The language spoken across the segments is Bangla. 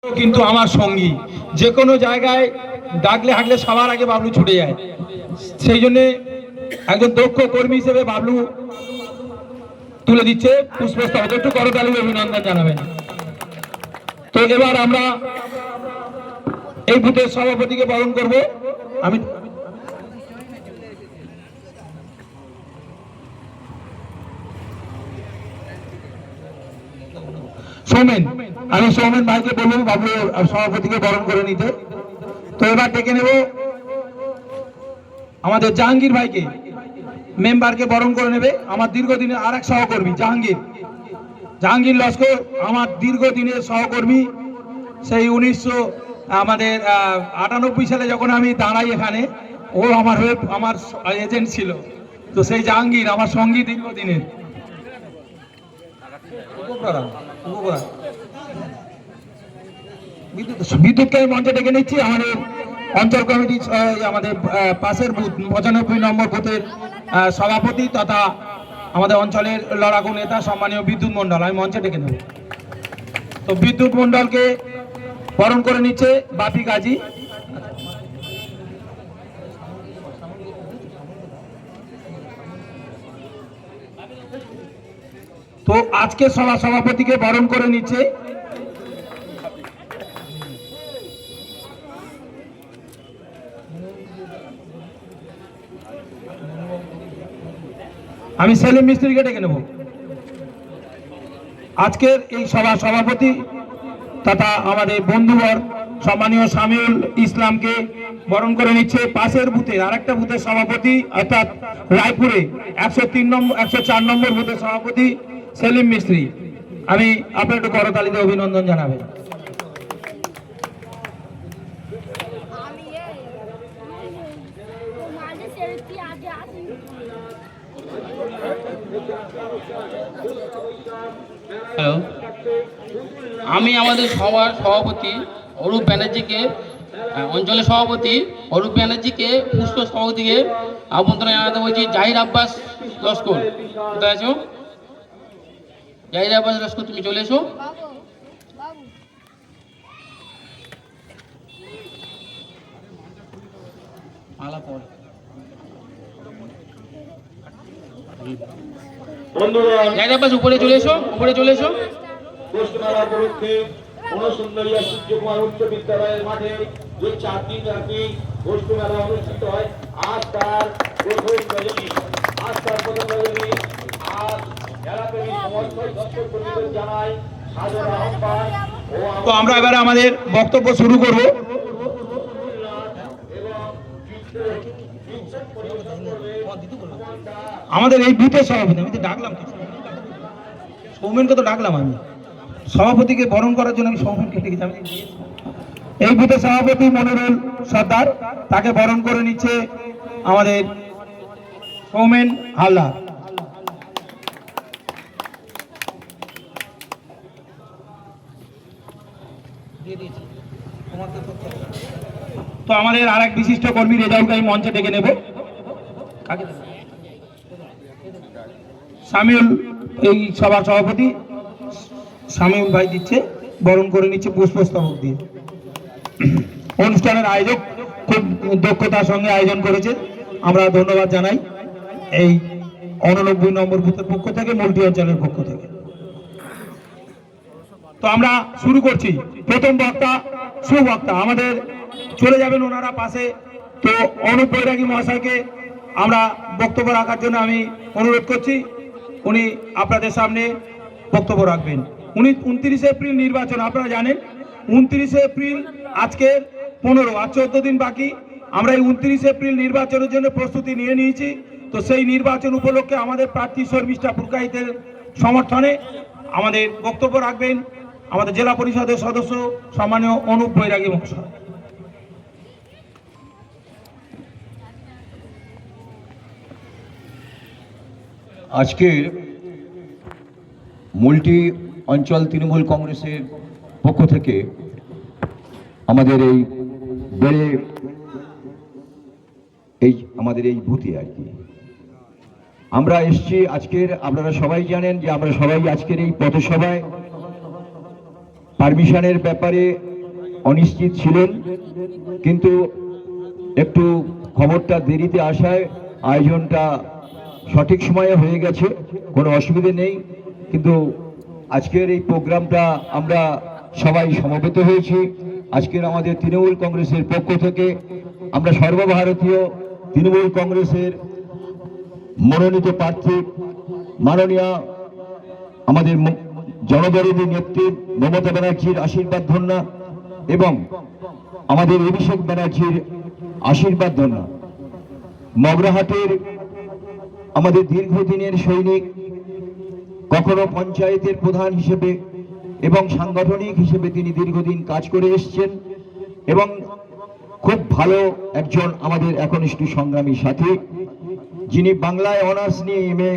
কিন্তু আমার সঙ্গী, যে কোনো জায়গায় ডাকলে হাঁকলে সবার আগে বাবলু ছুটে যায়। সেই জন্যে একজন দক্ষ কর্মী হিসেবে বাবলু তুলে দিচ্ছে পুষ্পস্তবক। একটু করতালির অভিনন্দন জানাবেন। তো এবার আমরা এই বুথের সভাপতিকে বরণ করব। আমি সৌমেন ভাইকে বলবো বাবলু সভাপতিকে বরণ করে নিতে। তো এবার ডেকে নেব আমাদের জাহাঙ্গীর ভাইকে, মেম্বারকে বরণ করে নেবে। আমার দীর্ঘদিনের আর এক সহকর্মী জাহাঙ্গীর লস্কর, আমার দীর্ঘদিনের সহকর্মী। সেই 1998 সালে যখন আমি দাঁড়াই এখানে, ও আমার এজেন্ট ছিল। তো সেই জাহাঙ্গীর আমার সঙ্গী দীর্ঘদিনের। বিদ্যুৎকে আমি মঞ্চে ডেকে নিচ্ছি। আমাদের অঞ্চল কমিটি, আমাদের পাশের বুথ 95 নম্বর বুথের সভাপতি তথা আমাদের অঞ্চলের লড়াকু নেতা সম্মানীয় বিদ্যুৎ মণ্ডল, আমি মঞ্চে ডেকে নেব। তো বিদ্যুৎ মণ্ডলকে বরণ করে নিচ্ছে বাপি গাজী। তো আজকে সভাপতিকে বরণ করে নিচ্ছে আমি সেলিম মিস্ত্রিকে ডেকে নেব। আজকের এই সভাপতি তথা আমাদের বন্ধুবর সম্মানীয় শামিউল ইসলামকে বরণ করে নিচ্ছে পাশের বুথের আরেকটা বুথের সভাপতি, অর্থাৎ রায়পুরে 104 নম্বর বুথের সভাপতি সেলিম মিস্ত্রি। আমি আপনার একটু করতালিতে অভিনন্দন জানাবেন। হ্যালো, আমি আমাদের সবার সভাপতি অরূপ ব্যানার্জিকে, অঞ্চলের সভাপতি অরূপ ব্যানার্জিকে পুষ্পস্তবক আমন্ত্রণ জানাতে বলছি। জাহির আব্বাস লস্কর, কোথায় আছো? জাহির আব্বাস লস্কর, তুমি চলে এসো। জাহির আব্বাস উপরে চলে এসো, উপরে চলে এসো। মেলা উপলক্ষে মনসুন্দরিয়া সূর্যকুমার উচ্চ বিদ্যালয়ের মাঠে যে 4 দিন ব্যাপী গোষ্ঠ মেলা অনুষ্ঠিত হয়, আজ তার প্রথম রজনী। আজ মেলাপ্রেমী সমর্থক দর্শক কর্মীদের জানাই সাদর আহ্বান। তো আমরা এবারে আমাদের বক্তব্য শুরু করব। আমাদের এই বুথের সভাপতি, আমি তো ডাকলাম, সৌমেনকে তো ডাকলাম, আমি সভাপতিকে বরণ করার জন্য আমি সৌমেনকে ডেকেছি। এই বুথের সভাপতি মনিরুল সর্দার, তাকে বরণ করে নিচ্ছে আমাদের সৌমেন হালদার। তো আমাদের আর এক বিশিষ্ট কর্মী রেজাউলকে আমি মঞ্চে ডেকে নেব। শামিউল, এই সভার সভাপতি শামিউল ভাই দিচ্ছে, বরণ করে নিচ্ছে পুষ্পস্তবক দিয়ে। অনুষ্ঠানের আয়োজক খুব দক্ষতার সঙ্গে আয়োজন করেছে, আমরা ধন্যবাদ জানাই এই 89 নম্বর বুথের পক্ষ থেকে, মল্টি অঞ্চলের পক্ষ থেকে। তো আমরা শুরু করছি। প্রথম বক্তা সুবক্তা আমাদের চলে যাবেন ওনারা পাশে। তো অনুপ বৈরাগী মহাশয়কে আমরা বক্তব্য রাখার জন্য আমি অনুরোধ করছি। উনি আপনাদের সামনে বক্তব্য রাখবেন। 29 এপ্রিল নির্বাচন, আপনারা জানেন 29 এপ্রিল, আজকের 15, আর 14 দিন বাকি। আমরা এই 29 এপ্রিল নির্বাচনের জন্য প্রস্তুতি নিয়ে নিয়েছি। তো সেই নির্বাচন উপলক্ষে আমাদের প্রার্থী শর্মিষ্ঠা পুরকাইতের সমর্থনে আমাদের বক্তব্য রাখবেন আমাদের জেলা পরিষদের সদস্য সম্মানীয় অনুপ বৈরাগী মহাশয়। আজকের মল্টি অঞ্চল তৃণমূল কংগ্রেসের পক্ষ থেকে আমাদের আমাদের এই বুথে আর কি আমরা এসেছি আজকের। আপনারা সবাই জানেন যে আমরা সবাই আজকের এই পথসভায় পারমিশনের ব্যাপারে অনিশ্চিত ছিলেন, কিন্তু একটু খবরটা দেরিতে আসায় আয়োজনটা সঠিক সময়ে হয়ে গেছে, কোনো অসুবিধে নেই। কিন্তু আজকের এই প্রোগ্রামটা আমরা সবাই সমবেত হয়েছি। আজকের আমাদের তৃণমূল কংগ্রেসের পক্ষ থেকে আমরা সর্বভারতীয় তৃণমূল কংগ্রেসের মনোনীত প্রার্থী মাননীয় আমাদের জনদরদী নেত্রী মমতা ব্যানার্জির আশীর্বাদ ধন্যা এবং আমাদের অভিষেক ব্যানার্জির আশীর্বাদ ধন্যা, মগরাহাটের আমাদের দীর্ঘদিনের সৈনিক, কখনো পঞ্চায়েতের প্রধান হিসেবে এবং সাংগঠনিক হিসেবে তিনি দীর্ঘদিন কাজ করে এসছেন এবং খুব ভালো একজন আমাদের একনিষ্ঠ সংগ্রামী সাথী, যিনি বাংলায় অনার্স নিয়ে এমএ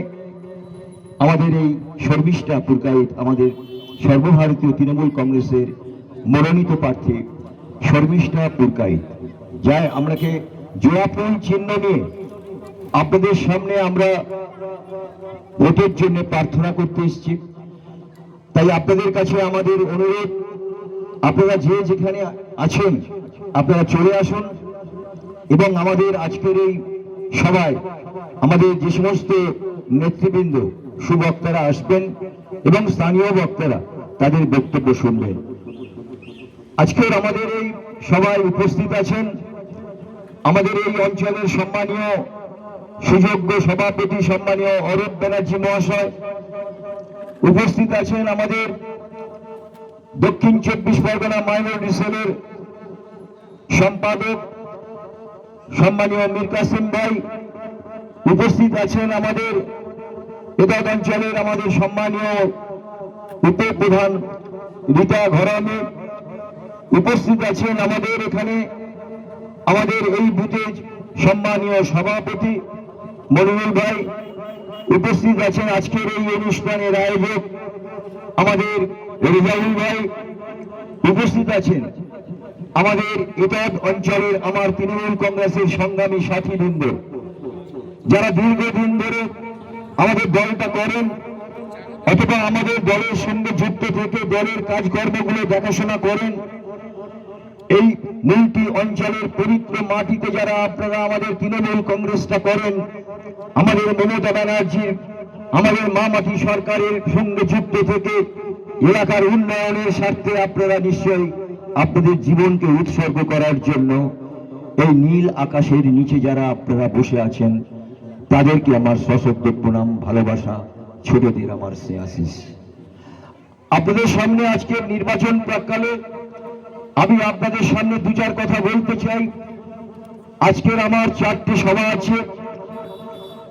আমাদের এই শর্মিষ্ঠা পুরকাইত, আমাদের সর্বভারতীয় তৃণমূল কংগ্রেসের মনোনীত প্রার্থী শর্মিষ্ঠা পুরকাইত, যাই আমরাকে জোড়াফুল চিহ্ন নিয়ে আপনাদের সামনে আমরা ভোটের জন্য প্রার্থনা করতে এসেছি। তাই আপনাদের কাছে আমাদের অনুরোধ, আপনারা যে যেখানে আছেন আপনারা চলে আসুন এবং আমাদের আজকের এই সভায় আমাদের যে সমস্ত নেতৃবৃন্দ সুবক্তারা আসবেন এবং স্থানীয় বক্তারা তাদের বক্তব্য শুনবেন। আজকের আমাদের এই সভায় উপস্থিত আছেন আমাদের এই অঞ্চলের সম্মানীয় সুযোগ্য সভাপতি সম্মানীয় অরূপ ব্যানার্জি মহাশয়, উপস্থিত আছেন আমাদের দক্ষিণ 24 পরগনা মাইনরিটি সেলের সম্পাদক সম্মানীয় মীর কাসিম ভাই, উপস্থিত আছেন আমাদের এদাদ অঞ্চলের আমাদের সম্মানীয় উপপ্রধান রীতা ঘরামি, উপস্থিত আছেন আমাদের এখানে আমাদের এই বুথের সম্মানীয় সভাপতি মনিরুল ভাই, উপস্থিত আছেন আজকের এই অনুষ্ঠানের আয়োজক আমাদের রেজাউল ভাই, উপস্থিত আছেন আমাদের এদাদ অঞ্চলের আমার তৃণমূল কংগ্রেসের সংগ্রামী সাথীবৃন্দ, যারা দীর্ঘদিন ধরে আমাদের দলটা করেন অথবা আমাদের দলের সঙ্গে যুক্ত থেকে দলের কাজকর্মগুলো দেখাশোনা করেন। এই মূলটি অঞ্চলের পবিত্র মাটিতে যারা আপনারা আমাদের তৃণমূল কংগ্রেসটা করেন, আমাদের মমতা ব্যানার্জির আমাদের মা মাটি সরকারের সঙ্গে যুক্ত থেকে এলাকার উন্নয়নের স্বার্থে আপনারা নিশ্চয়ই আপনাদের জীবনকে উৎসর্গ করার জন্য এই নীল আকাশের নিচে যারা আপনারা বসে আছেন তাদেরকে আমার সশব্দ প্রণাম, ভালোবাসা, ছোটদের আমার আশিস। আপনাদের সামনে আজকের নির্বাচন প্রাককালে আমি আপনাদের সামনে দু চার কথা বলতে চাই। আজকের আমার 4টে সভা আছে,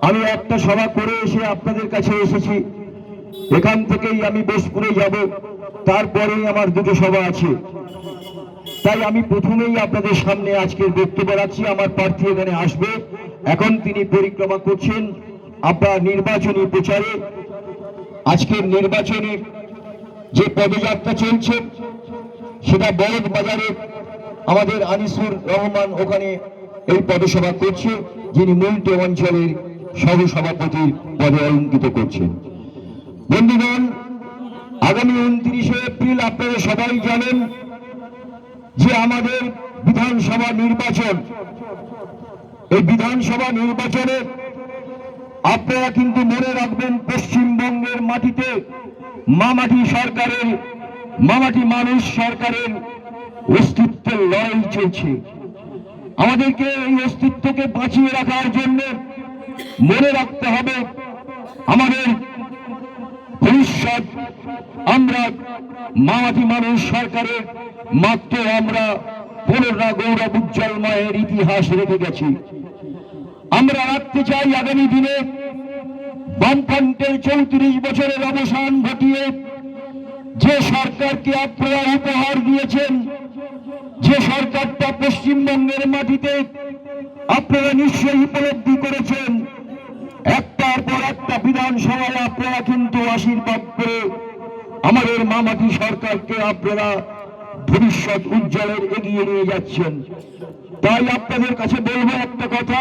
আমি একটা সভা করে এসে আপনাদের কাছে এসেছি, এখান থেকেই আমি বোসপুরে যাব, তারপরেই আমার 2টো সভা আছে। তাই আমি প্রথমেই আপনাদের সামনে আজকের বক্তব্য রাখছি। আমার প্রার্থী এখানে আসবে, এখন তিনি পরিক্রমা করছেন আপনার নির্বাচনী প্রচারে। আজকের নির্বাচনে যে পদযাত্রা চলছে সেটা বলদ বাজারে আমাদের আনিসুর রহমান ওখানে এই পদসভা করছে, যিনি মুলটে অঞ্চলের সহসভাপতির পদে অলঙ্কিত করছেন। বন্ধুগণ, আগামী 29শে এপ্রিল আপনারা সবাই জানেন যে আমাদের বিধানসভা নির্বাচন। এই বিধানসভা নির্বাচনে আপনারা কিন্তু মনে রাখবেন, পশ্চিমবঙ্গের মাটিতে মামাটি সরকারের, মামাটি মানুষ সরকারের অস্তিত্বের লড়াই চলছে। আমাদেরকে এই অস্তিত্বকে বাঁচিয়ে রাখার জন্য মনে রাখতে হবে আমাদের ভবিষ্যৎ। আমরা মামাটি মানুষ সরকারের মাত্র আমরা 15টা গৌরব উজ্জ্বলময়ের ইতিহাস রেখে গেছি। আমরা রাখতে চাই আগামী দিনে বামফ্রন্টের 34 বছরের অবসান ঘটিয়ে যে সরকারকে আপনারা উপহার দিয়েছেন, যে সরকারটা পশ্চিমবঙ্গের মাটিতে আপনারা নিশ্চয়ই উপলব্ধি করেছেন, একটার পর একটা বিধানসভায় আপনারা কিন্তু আশীর্বাদ করে আমাদের মামাটি সরকারকে আপনারা ভবিষ্যৎ উজ্জ্বলের এগিয়ে নিয়ে যাচ্ছেন। তাই আপনাদের কাছে বলবো একটা কথা,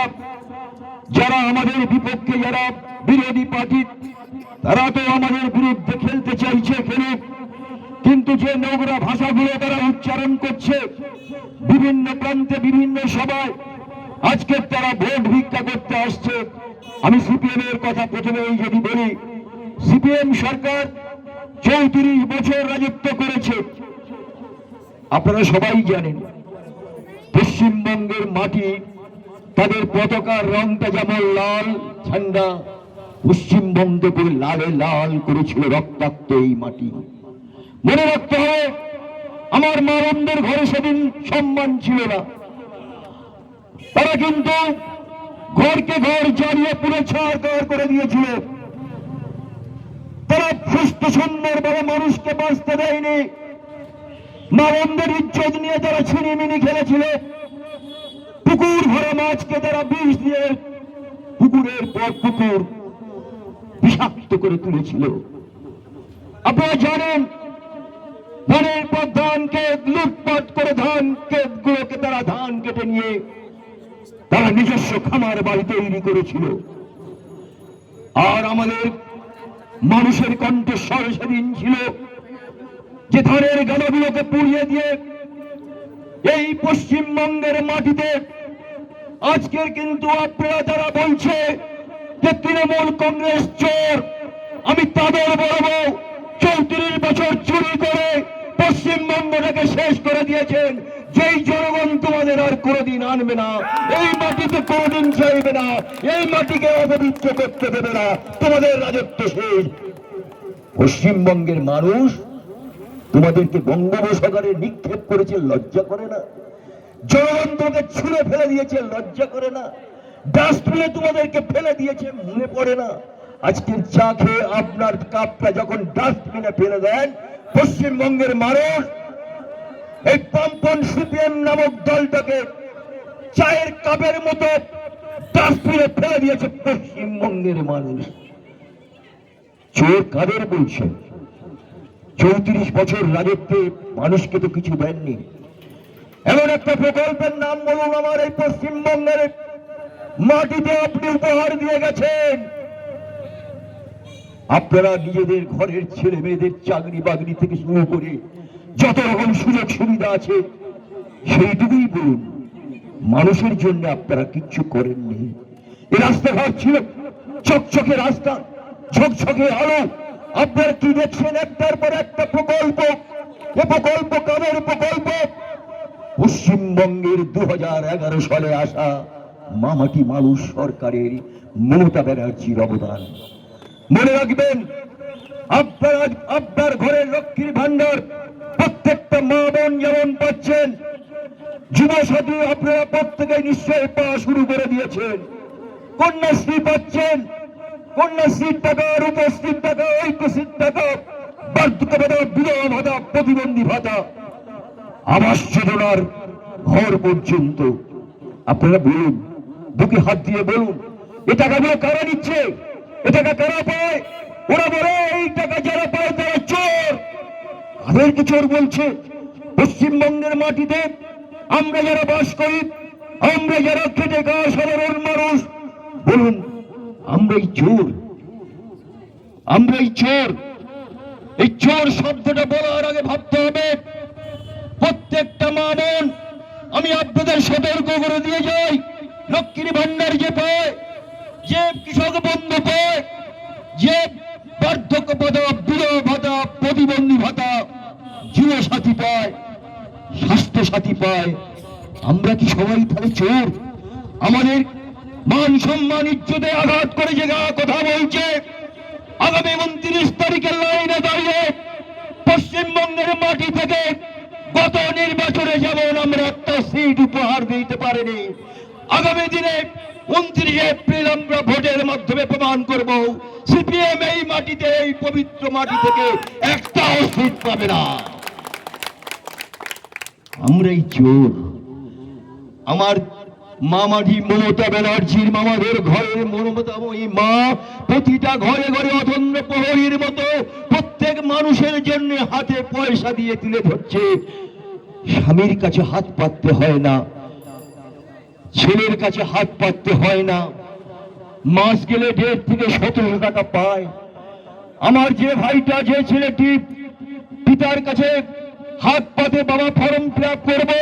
যারা আমাদের বিপক্ষে, যারা বিরোধী পার্টি, তারা তো আমাদের বিরুদ্ধে খেলতে চাইছে খেলুক, কিন্তু যে নোংরা ভাষাগুলো তারা উচ্চারণ করছে বিভিন্ন প্রান্তে বিভিন্ন সভায়, আজকে তারা ভোট ভিক্ষা করতে আসছে। আমি সিপিএম এর কথা প্রথমেই যদি বলি, সিপিএম সরকার 34 বছর রাজত্ব করেছে। আপনারা সবাই জানেন পশ্চিমবঙ্গের মাটি, তাদের পতাকার রংটা যেমন লাল ঝান্ডা, পশ্চিমবঙ্গে পুরো লালে লাল করেছিল রক্তাক্ত এই মাটি। মনে রাখতে হবে, আমার মা বোনদের ঘরে সেদিন সম্মান ছিল না, তারা কিন্তু ঘরকে ঘর জ্বালিয়ে পুরো ছাড়খাড় করে দিয়েছিল। তারা সুস্থ সুন্দরভাবে মানুষকে বাঁচতে দেয়নি। মা বোনদের ইজ্জত নিয়ে তারা ছিনিমিনি খেলেছিল। পুকুর ভরা মাছকে তারা বিষ দিয়ে পুকুরের পর পুকুর বিষাক্ত করে তুলেছিল। আপনারা জানেন, ধানের পর ধানকে লুটপাট করে ধান ক্ষেতগুলোকে তারা ধান কেটে নিয়ে তারা নিজস্ব খামার বাড়ি তৈরি করেছিল। আর আমাদের মানুষের কণ্ঠস্বর সেদিন ছিল যে ধানের গাদাগুলোকে পুড়িয়ে দিয়ে এই পশ্চিমবঙ্গের মাটিতে আজকের কিন্তু আপনারা যারা বলছে যে তৃণমূল কংগ্রেস চোর, আমি তাদের বলবো 34 বছর চুরি করে পশ্চিমবঙ্গটাকে শেষ করে দিয়েছেন। যেই জনগণ তোমাদের আর কোনোদিন আনবে না, এই মাটিতে কোনোদিন চাইবে না, এই মাটিকে অপবিত্র করতে দেবে না, তোমাদের রাজত্ব শেষ। পশ্চিমবঙ্গের মানুষ তোমাদেরকে বঙ্গোপসাগরে নিক্ষেপ করেছে, লজ্জা করে না? জনগণ তোমাকে ছুঁড়ে ফেলে দিয়েছে, লজ্জা করে না? ডাস্টবিনে তোমাদেরকে ফেলে দিয়েছে, মনে পড়ে না? আজকের চা খেয়ে আপনার কাপটা যখন ডাস্টবিনে ফেলে দেন, পশ্চিমবঙ্গের মানুষ এই পাম্পন সিপিএম নামক দলটাকে চায়ের কাপের মতো ডাস্টবিনে ফেলে দিয়েছে পশ্চিমবঙ্গের মানুষ। চোর কাদের বলছে? 34 বছর রাজত্বে মানুষকে তো কিছু দেননি। এমন একটা প্রকল্পের নাম বলুন আমার এই পশ্চিমবঙ্গের মাটিতে আপনি উপহার দিয়ে গেছেন। আপনারা নিজেদের ঘরের ছেলে মেয়েদের চাকরি বাকরি থেকে শুরু করে যত রকম সুযোগ সুবিধা আছে সেইটুকুই বলুন। মানুষের জন্য আপনারা কিচ্ছু করেননি। এই রাস্তাঘাট ছিল চকচকে রাস্তা, ঝকঝকে আলো, আপনারা কি দেখছেন? একটার পর একটা প্রকল্প। এ প্রকল্প কাদের প্রকল্প? পশ্চিমবঙ্গের 2011 সালে আসা মামাটি মানুষ সরকারের মমতা ব্যানার্জির অবদান। মনে রাখবেন, আপনারা আপনার ঘরের লক্ষ্মীর ভান্ডার প্রত্যেকটা মা বোন যেমন পাচ্ছেন, যুবসাথী আপনারা প্রত্যেকে নিশ্চয়ই পাওয়া শুরু করে দিয়েছেন। কন্যাশ্রী পাচ্ছেন, কন্যাশ্রীর টাকা, রূপশ্রীর টাকা, ঐক্যশ্রীর টাকা, বার্ধক্য ভাতা, বিধবা ভাতা, প্রতিবন্ধী ভাতা, আবাস যোজনার ঘর পর্যন্ত। আপনারা বলুন, বুকে হাত দিয়ে বলুন, এ টাকাগুলো কারা নিচ্ছে? এ টাকা কারা পায়? ওরা বলে এই টাকা যারা পায় তারা চোর। কাদেরকে চোর বলছে? পশ্চিমবঙ্গের মাটিতে আমরা যারা বাস করি, আমরা যারা খেটে খাওয়া সাধারণ মানুষ, বলুন আমরাই চোর? আমরাই চোর? এই চোর শব্দটা বলার আগে ভাবতে হবে প্রত্যেকটা মা বোন। আমি আপনাদের সতর্ক করে দিয়ে যাই, লক্ষ্মীর ভান্ডার যে পায়, যে কৃষক বন্ধু পায়, যে বার্ধক্য ভাতা, বিধবা ভাতা, প্রতিবন্ধী ভাতা, যুব সাথী পায়, স্বাস্থ্য সাথী পায়, আমরা কি সবাই তাহলে চোর? আমাদের মান সম্মান ইজ্জতে আঘাত করে যে কথা বলছে, আগামী 29 তারিখের লাইনে দাঁড়িয়ে পশ্চিমবঙ্গের মাটি থেকে গত নির্বাচনে যেমন আমরা একটা সিট উপহার দিতে পারিনি, আগামী দিনে 29 এপ্রিল আমরা ভোটের মাধ্যমে প্রমাণ করব সিপিএম এই মাটিতে, এই পবিত্র মাটি থেকে একটাও সিট পাবে না। আমরাই চোর। আমার মামাটি মমতা ব্যানার্জির মামাদের ঘরের মমতাময়ী মা প্রতিটা ঘরে ঘরে অধন্য প্রহরীর মতো প্রত্যেক মানুষের জন্য হাতে পয়সা দিয়ে তুলে ধরছে। স্বামীর কাছে হাত পাততে হয় না, ছেলের কাছে হাত পাততে হয় না, মাস গেলে 1.5 থেকে 17 টাকা পায়। আমার যে ভাইটা, যে ছেলেটি পিতার কাছে হাত পাতে বাবা ফর্ম ফিল আপ করবো,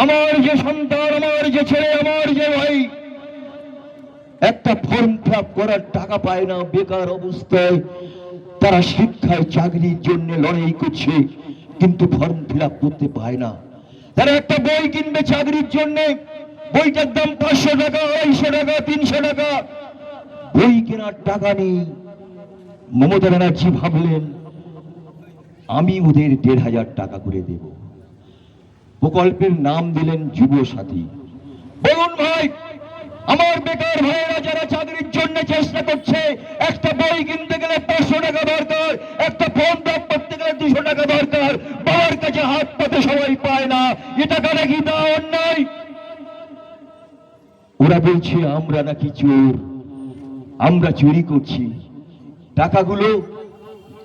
আমার যে সন্তান, আমার যে ছেলে, আমার যে ভাই একটা ফর্ম ফিল আপ করার টাকা পায় না, বেকার অবস্থায় তারা শিক্ষায় চাকরির জন্য লড়াই করছে, কিন্তু ফর্ম ফিল আপ করতে পায় না। তারা একটা বই কিনবে চাকরির জন্য, বইটার দাম 500 টাকা, 250 টাকা, 300 টাকা, বই কেনার টাকা নেই। মমতা ব্যানার্জি ভাবলেন আমি ওদের 1,500 টাকা করে দেব, প্রকল্পের নাম দিলেন যুব সাথী। বলুন ভাই, আমার বেকার ভাইয়েরা যারা চাকরির জন্য চেষ্টা করছে, একটা বই কিনতে গেলে 500 টাকা দরকার, একটা ফর্ম ফিল আপ করতে গেলে 200 টাকা দরকার, বাবার কাছে হাত পাতে সবাই পায় না, এ টাকাটা কি তা অন্যায়? ওরা বলছে আমরা নাকি চোর, আমরা চুরি করছি। টাকাগুলো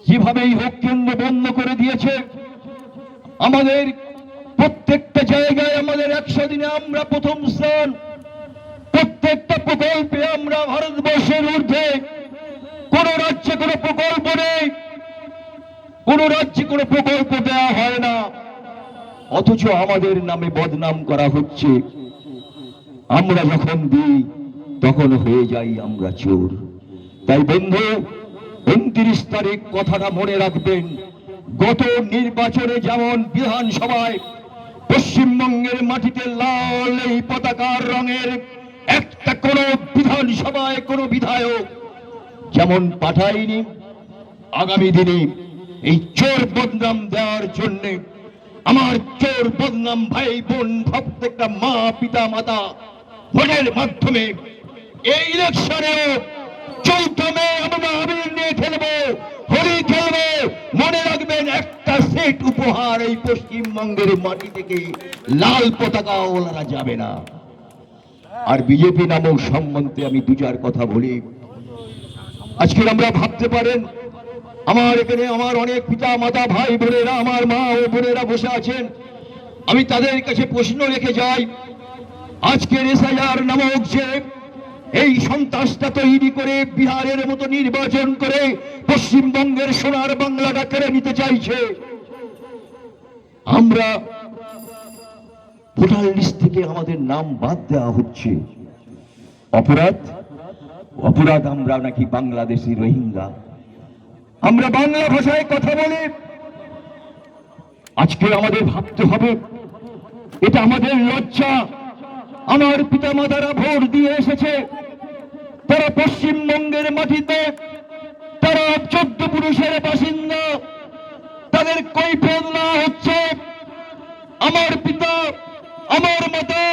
যেভাবেই হোক কেন্দ্র বন্ধ করে দিয়েছে। আমাদের প্রত্যেকটা জায়গায় আমাদের 100 দিনে আমরা প্রথম স্থান, প্রত্যেকটা প্রকল্পে আমরা ভারতবর্ষের ঊর্ধ্বে। কোন রাজ্যে কোনো প্রকল্প নেই, কোন রাজ্যে কোনো প্রকল্প দেওয়া হয় না, অথচ আমাদের নামে বদনাম করা হচ্ছে। আমরা যখন দিই তখন হয়ে যাই আমরা চোর। তাই বন্ধু, 29 তারিখ কথাটা মনে রাখবেন। গত নির্বাচনে যেমন বিধানসভায় পশ্চিমবঙ্গের মাটিতে লাল এই পতাকার রঙের একটা কোন বিধানসভায় কোন বিধায়ক যেমন পাঠায়নি, আগামী দিনে এই চোর বদনাম দেওয়ার জন্য আমার চোর বদনাম ভাই বোন প্রত্যেকটা মা পিতা মাতা ভোটের মাধ্যমে এই ইলেকশনেও 14 মে আমরা আবির নিয়ে খেলবো, হোলি খেলবো। মনে রাখবেন, একটা সেট উপহার এই পশ্চিমবঙ্গের মাটি থেকে লাল পতাকা ওলানো যাবে না। আর বিজেপি নামক সম্বন্ধে আমি 2-4 কথা বলি। আজকে আমরা ভাবতে পারেন, আমার এখানে আমার অনেক পিতা মাতা ভাই বোনেরা, আমার মা ও বোনেরা বসে আছেন, আমি তাদের কাছে প্রশ্ন রেখে যাই। আজকের এসআইআর নামক যে এই সন্ত্রাসটা তৈরি করে বিহারের মতো নির্বাচন করে পশ্চিমবঙ্গের সোনার বাংলাটা কেড়ে নিতে চাইছে, আমরা ভোটার লিস্ট থেকে আমাদের নাম বাদ দেওয়া হচ্ছে। অপরাধ অপরাধ আমরা নাকি বাংলাদেশি রোহিঙ্গা, আমরা বাংলা ভাষায় কথা বলি। আজকে আমাদের ভাবতে হবে, এটা আমাদের লজ্জা। আমার পিতামাতারা ভোট দিয়ে এসেছে, তারা পশ্চিমবঙ্গের মাটিতে, তারা 14 পুরুষের বাসিন্দা, তাদের কৈফিয়ত না হচ্ছে। আমার পিতা, আমার মাতা,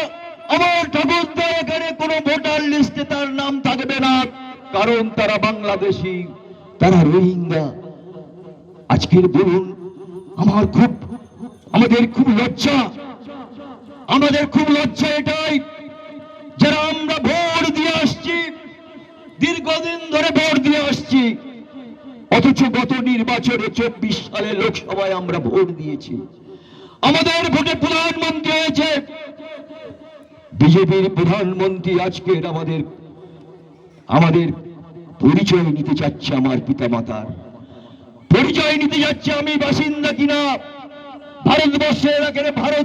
আমার ঠাকুরদা এখানে কোনো ভোটার লিস্টে তার নাম থাকবে না, কারণ তারা বাংলাদেশি, তারা রোহিঙ্গা। আজকের বলুন, আমাদের খুব লজ্জা, আমাদের খুব লজ্জা এটাই, যারা আমরা ভোট দিয়ে আসছি, দীর্ঘদিন ধরে ভোট দিয়ে আসছি, অথচ গত নির্বাচনে 24 সালে লোকসভায় আমরা ভোট দিয়েছি, আমাদের ভোটে প্রধানমন্ত্রী হয়েছে বিজেপির প্রধানমন্ত্রী। আজকের আমাদের পরিচয় নিতে চাচ্ছে, আমার পিতা মাতার পরিচয় নিতে যাচ্ছে আমি বাসিন্দা কিনা ভারতবর্ষের, ভারত